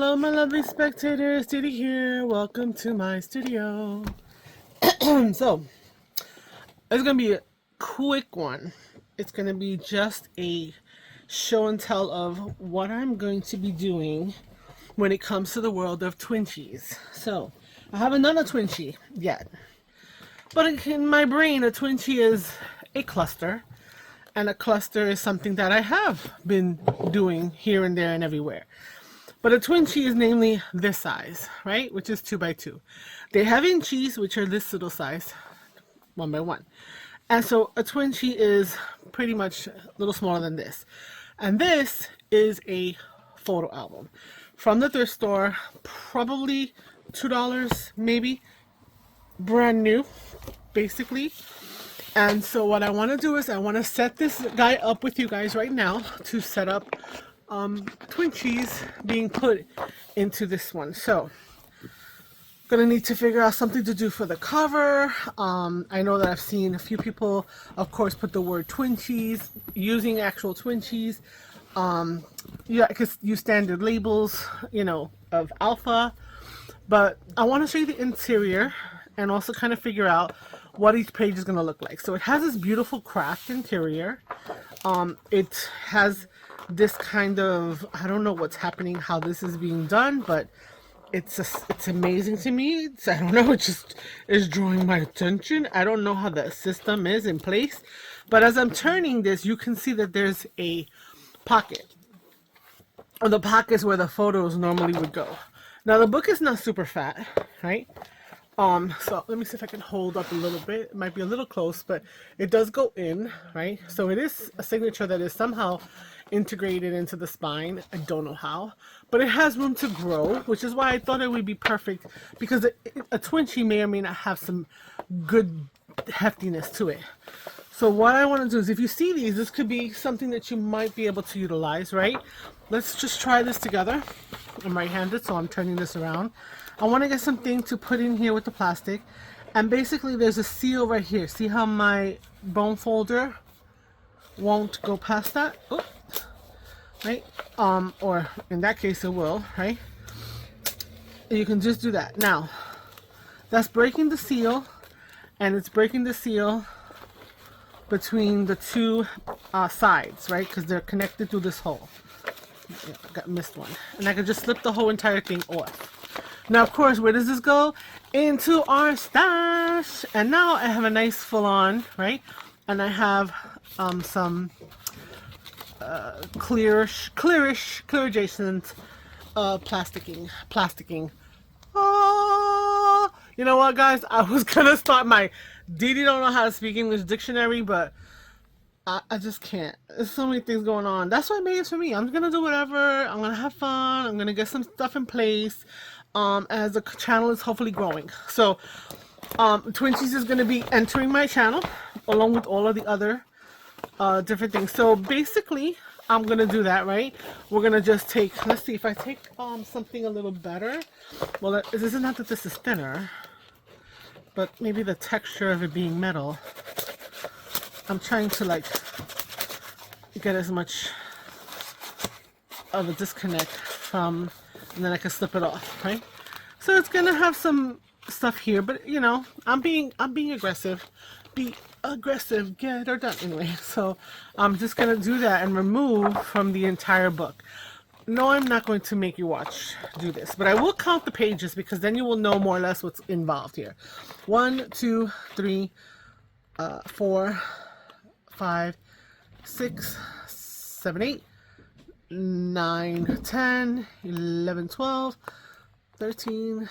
Hello my lovely spectators, Dee Dee here. Welcome to my studio. So, it's going to be a quick one. It's going to be just a show and tell of what I'm going to be doing when it comes to the world of Twinchies. So, I haven't done a Twinchie yet. But in my brain, a Twinchie is a cluster. And a cluster is something that I have been doing here and there and everywhere. But a Twinchie is namely this size, right? Which is 2x2. They have inchies, which are this little size, 1x1. And so a Twinchie is pretty much a little smaller than this. And this is a photo album from the thrift store, probably $2 maybe, brand new, basically. And so what I want to do is I want to set this guy up with you guys right now to set up Twinchies being put into this one. So gonna need to figure out something to do for the cover. I know that I've seen a few people, of course, put the word Twinchies using actual Twinchies. Yeah, because use standard labels, you know, of alpha. But I want to show you the interior and also kind of figure out what each page is going to look like. So it has this beautiful craft interior. It has this kind of, I don't know what's happening, how this is being done, but it's amazing to me. I don't know, it just is drawing my attention. I don't know how the system is in place, but as I'm turning this, you can see that there's a pocket. And the pocket is where the photos normally would go. Now the book is not super fat, right? So let me see if I can hold up a little bit. It might be a little close, but it does go in, right? So it is a signature that is somehow integrated into the spine. I don't know how, but it has room to grow, which is why I thought it would be perfect, because a Twinchie may or may not have some good heftiness to it. So what I want to do is, if you see these, this could be something that you might be able to utilize, right? Let's just try this together. I'm right-handed, so I'm turning this around. I want to get something to put in here with the plastic. And basically there's a seal right here. See how my bone folder won't go past that? Oops. Right? Or in that case it will, right? You can just do that. Now, that's breaking the seal, and it's breaking the seal between the two sides, right? Because they're connected through this hole. Yeah, I missed one. And I could just slip the whole entire thing off. Now, of course, where does this go? Into our stash. And now I have a nice full-on, right? And I have some clear adjacent plasticking. Oh, you know what, guys? I was gonna start my Dee Dee don't know how to speak English dictionary, but I just can't. There's so many things going on. That's what made it for me. I'm gonna do whatever. I'm gonna have fun. I'm gonna get some stuff in place. As the channel is hopefully growing. So, Twinchies is gonna be entering my channel along with all of the other different things. So basically, I'm gonna do that, right? We're gonna just take. Let's see if I take something a little better. Well, this is not that this is thinner, but maybe the texture of it being metal. I'm trying to like get as much of a disconnect from, and then I can slip it off, right? So it's gonna have some stuff here, but you know, I'm being aggressive. Be aggressive, get her done anyway. So I'm just gonna do that and remove from the entire book. No, I'm not going to make you do this, but I will count the pages, because then you will know more or less what's involved here. 1, 2, 3, 4, 5, 6, 7, 8, 9, 10, 11, 12, 13,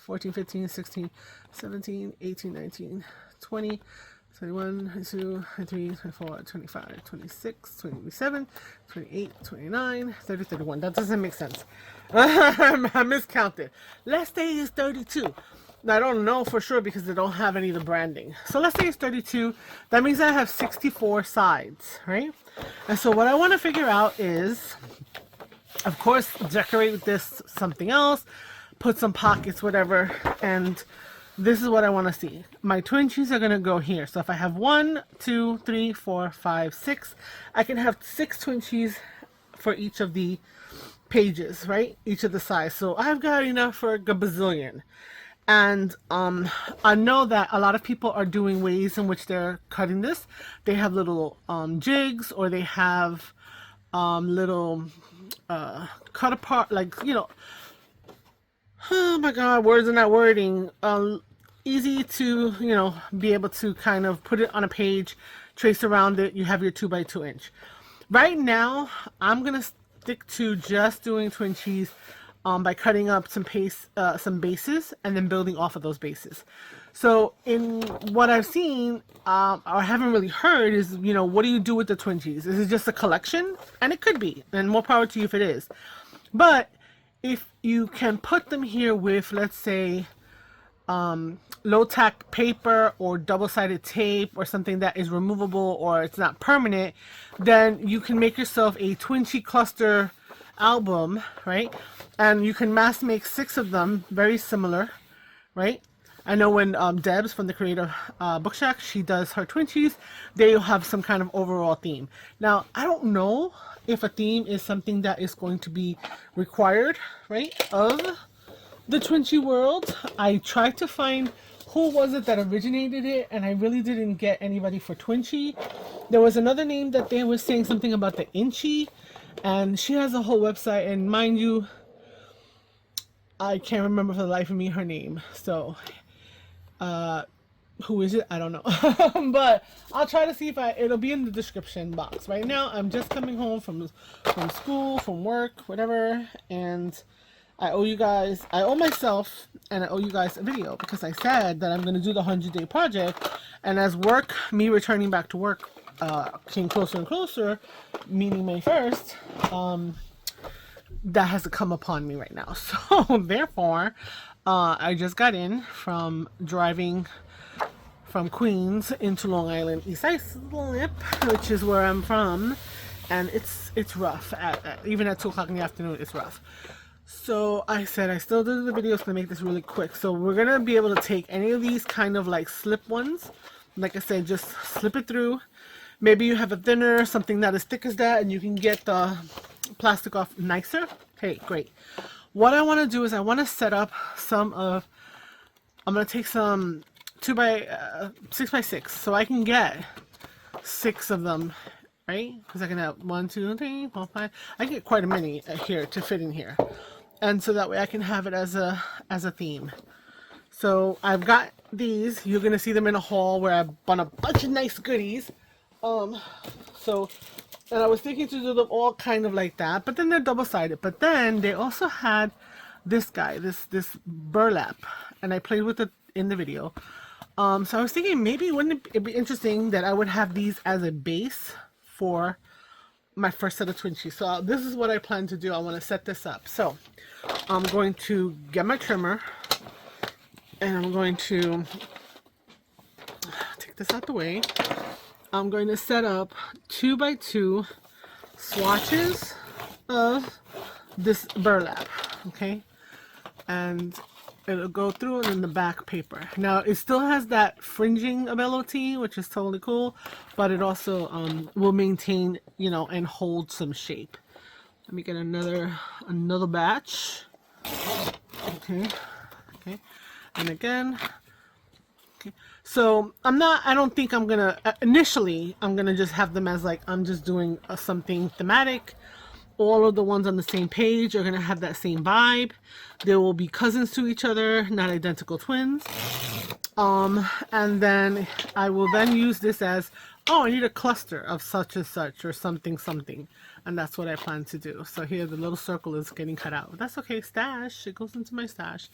14, 15, 16, 17, 18, 19, 20, 21, 22, 23, 24, 25, 26, 27, 28, 29, 30, 31. That doesn't make sense. I miscounted. Let's say it's 32. Now, I don't know for sure because they don't have any of the branding. So let's say it's 32. That means I have 64 sides, right? And so what I want to figure out is, of course, decorate this something else, put some pockets, whatever, and this is what I want to see. My Twinchies are going to go here. So if I have 1, 2, 3, 4, 5, 6, I can have 6 Twinchies for each of the pages, right? Each of the size. So I've got enough for a bazillion. And I know that a lot of people are doing ways in which they're cutting this. They have little jigs, or they have little cut apart, like, you know, oh my god, words are not wording. Easy to, you know, be able to kind of put it on a page, trace around it. You have your 2x2 inch. Right now, I'm gonna stick to just doing twinchies by cutting up some bases and then building off of those bases. So in what I've seen, or haven't really heard, is, you know, what do you do with the twinchies? Is it just a collection? And it could be, and more power to you if it is. But if you can put them here with, let's say, low-tack paper or double-sided tape or something that is removable or it's not permanent, then you can make yourself a twinchy cluster album, right? And you can mass make 6 of them, very similar, right? I know when Debs from the Creative Book Shack, she does her twinchies, they'll have some kind of overall theme. Now, I don't know if a theme is something that is going to be required, right, of the twinchy world. I tried to find who was it that originated it, and I really didn't get anybody for twinchy. There was another name that they were saying something about the inchy, and she has a whole website, and mind you, I can't remember for the life of me her name. So who is it? I don't know. But I'll try to see if it'll be in the description box. Right now, I'm just coming home from school, from work, whatever, and I owe myself, and I owe you guys a video, because I said that I'm going to do the 100-day project, and as me returning back to work came closer and closer, meaning May 1st, that has come upon me right now. So therefore, I just got in from driving from Queens into Long Island, East Islip, which is where I'm from, and it's rough. Even at 2 o'clock in the afternoon, it's rough. So I said I still do the videos to make this really quick. So we're gonna be able to take any of these kind of like slip ones. Like I said, just slip it through. Maybe you have a thinner, something not as thick as that, and you can get the plastic off nicer. Hey, great. What I want to do is I want to set up I'm going to take some 6x6, so I can get 6 of them, right? Because I can have 1, 2, 3, 4, 5. I get quite a many here to fit in here, and so that way I can have it as a theme. So I've got these. You're going to see them in a haul where I've bought a bunch of nice goodies. And I was thinking to do them all kind of like that, but then they're double-sided. But then they also had this guy, this burlap, and I played with it in the video. So I was thinking maybe wouldn't it be interesting that I would have these as a base for my first set of twinchies. So this is what I plan to do. I want to set this up. So I'm going to get my trimmer, and I'm going to take this out the way. I'm going to set up 2x2 swatches of this burlap, okay? And it'll go through, and then the back paper. Now, it still has that fringing ability, which is totally cool, but it also will maintain, you know, and hold some shape. Let me get another batch. Okay, and again. Okay. So I don't think I'm gonna, initially, I'm gonna just have them as like, I'm just doing something thematic. All of the ones on the same page are gonna have that same vibe. They will be cousins to each other, not identical twins. And then I will then use this as, oh, I need a cluster of such and such or something. And that's what I plan to do. So here the little circle is getting cut out. That's okay, stash, it goes into my stash.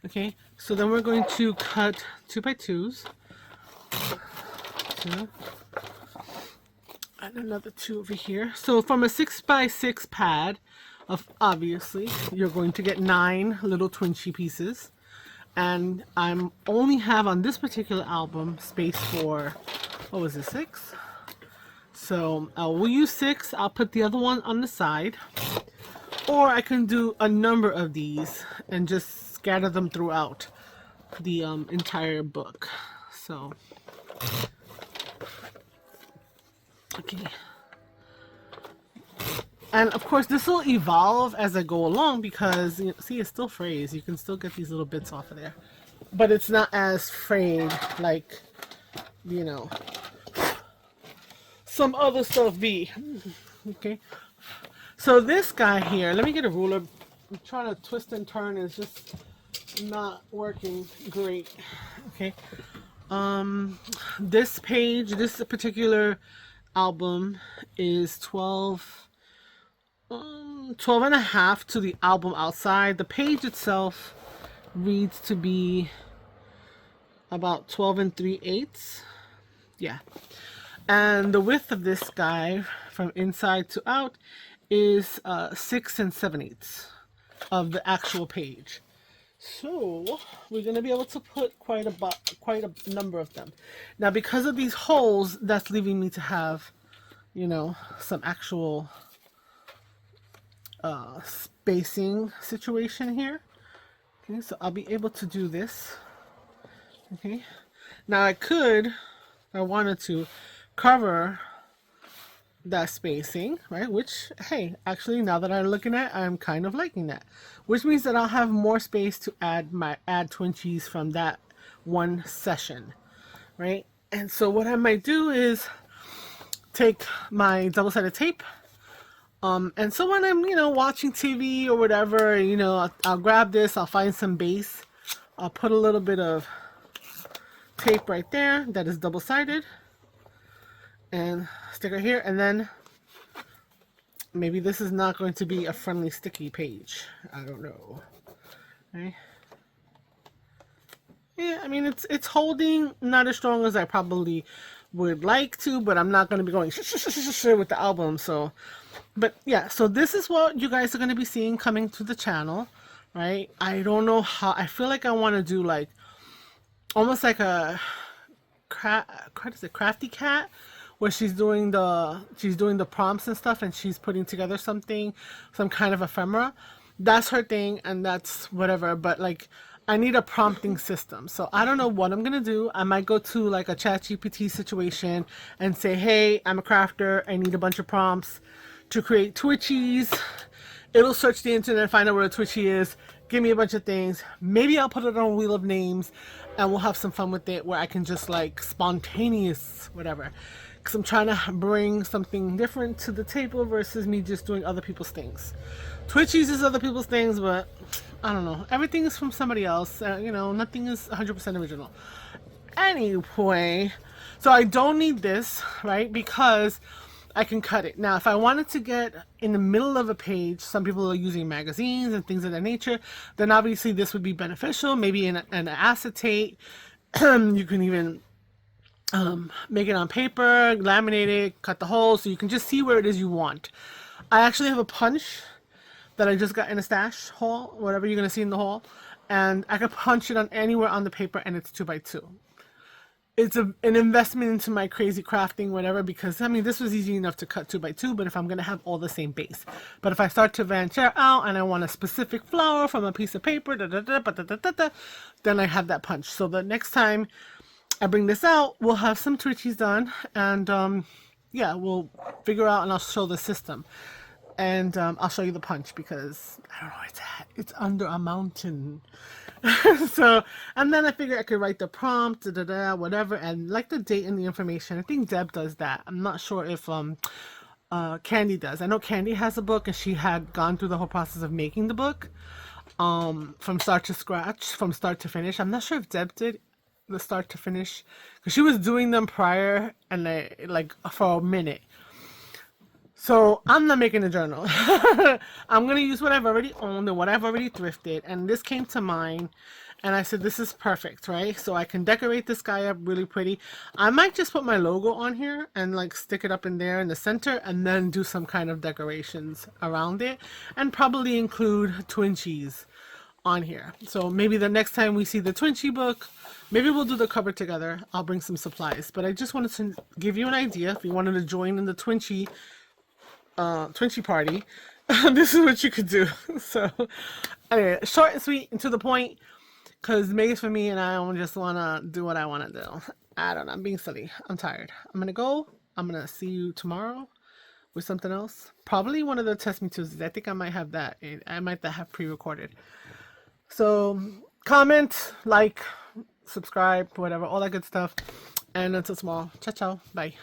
Okay, so then we're going to cut 2x2s. 2. And another 2 over here. So from a 6x6 pad, obviously, you're going to get 9 little twinchy pieces. And I'm only have on this particular album space for, what was it, 6? So we'll use 6. I'll put the other one on the side. Or I can do a number of these and just scatter them throughout the entire book. So, okay. And of course, this will evolve as I go along because, you know, see, it's still phrased. You can still get these little bits off of there. But it's not as frayed like, you know, some other stuff be. Okay. So this guy here, let me get a ruler. I'm trying to twist and turn. It's just not working great. Okay. This page, this particular album is 12 and a half to the album outside. The page itself reads to be about 12 and 3/8. Yeah. And the width of this guy from inside to out is 6 and 7/8 of the actual page. So we're going to be able to put quite a number of them. Now, because of these holes, that's leaving me to have, you know, some actual spacing situation here. Okay, so I'll be able to do this. Okay, now I could, if I wanted to, cover that spacing, right? Which, hey, actually, now that I'm looking at it, I'm kind of liking that. Which means that I'll have more space to add twinchies from that one session, right? And so what I might do is take my double-sided tape, and so when I'm, you know, watching TV or whatever, you know, I'll grab this, I'll find some base, I'll put a little bit of tape right there that is double-sided, and stick it here, and then maybe this is not going to be a friendly sticky page. I don't know. Okay. Yeah, I mean, it's holding not as strong as I probably would like to, but I'm not going to be going with the album. So, but yeah, so this is what you guys are going to be seeing coming to the channel, right? I don't know how. I feel like I want to do like almost like a crafty cat, where she's doing the prompts and stuff, and she's putting together some kind of ephemera. That's her thing, and that's whatever. But like, I need a prompting system. So I don't know what I'm gonna do. I might go to like a ChatGPT situation and say, hey, I'm a crafter. I need a bunch of prompts to create twitchies. It'll search the internet and find out where a twitchy is. Give me a bunch of things. Maybe I'll put it on Wheel of Names, and we'll have some fun with it, where I can just like spontaneous whatever. Because I'm trying to bring something different to the table versus me just doing other people's things. Twitch uses other people's things, but I don't know. Everything is from somebody else. You know, nothing is 100% original. Anyway, so I don't need this, right? Because I can cut it. Now, if I wanted to get in the middle of a page, some people are using magazines and things of that nature, then obviously this would be beneficial. Maybe in an acetate. You can even make it on paper, laminate it, cut the holes, so you can just see where it is you want. I actually have a punch that I just got in a stash haul, whatever you're going to see in the haul, and I can punch it on anywhere on the paper, and it's 2x2. It's an investment into my crazy crafting, whatever, because I mean, this was easy enough to cut 2x2, but if I'm going to have all the same base. But if I start to venture out and I want a specific flower from a piece of paper, then I have that punch. So the next time I bring this out, we'll have some twitchies done, and yeah, we'll figure out, and I'll show the system, and I'll show you the punch, because I don't know where it's at. It's under a mountain. So, and then I figure I could write the prompt, whatever, and like the date and the information. I think Deb does that. I'm not sure if Candy does. I know Candy has a book, and she had gone through the whole process of making the book from start to finish. I'm not sure if Deb did the start to finish, because she was doing them prior, and like for a minute. So I'm not making a journal. I'm gonna use what I've already owned and what I've already thrifted, and this came to mind, and I said, this is perfect, right? So I can decorate this guy up really pretty. I might just put my logo on here and like stick it up in there in the center, and then do some kind of decorations around it, and probably include twinchies on here. So maybe the next time we see the Twinchy book, maybe we'll do the cover together. I'll bring some supplies, but I just wanted to give you an idea. If you wanted to join in the Twinchy party, this is what you could do. So anyway, short and sweet and to the point, because Meg's for me, and I don't just want to do what I want to do. I don't know, I'm being silly. I'm tired. I'm gonna go. I'm gonna see you tomorrow with something else. Probably one of the Test Me Tuesdays. I think I might have that. I might have pre-recorded. So comment, like, subscribe, whatever, all that good stuff. And until tomorrow, ciao, ciao, bye.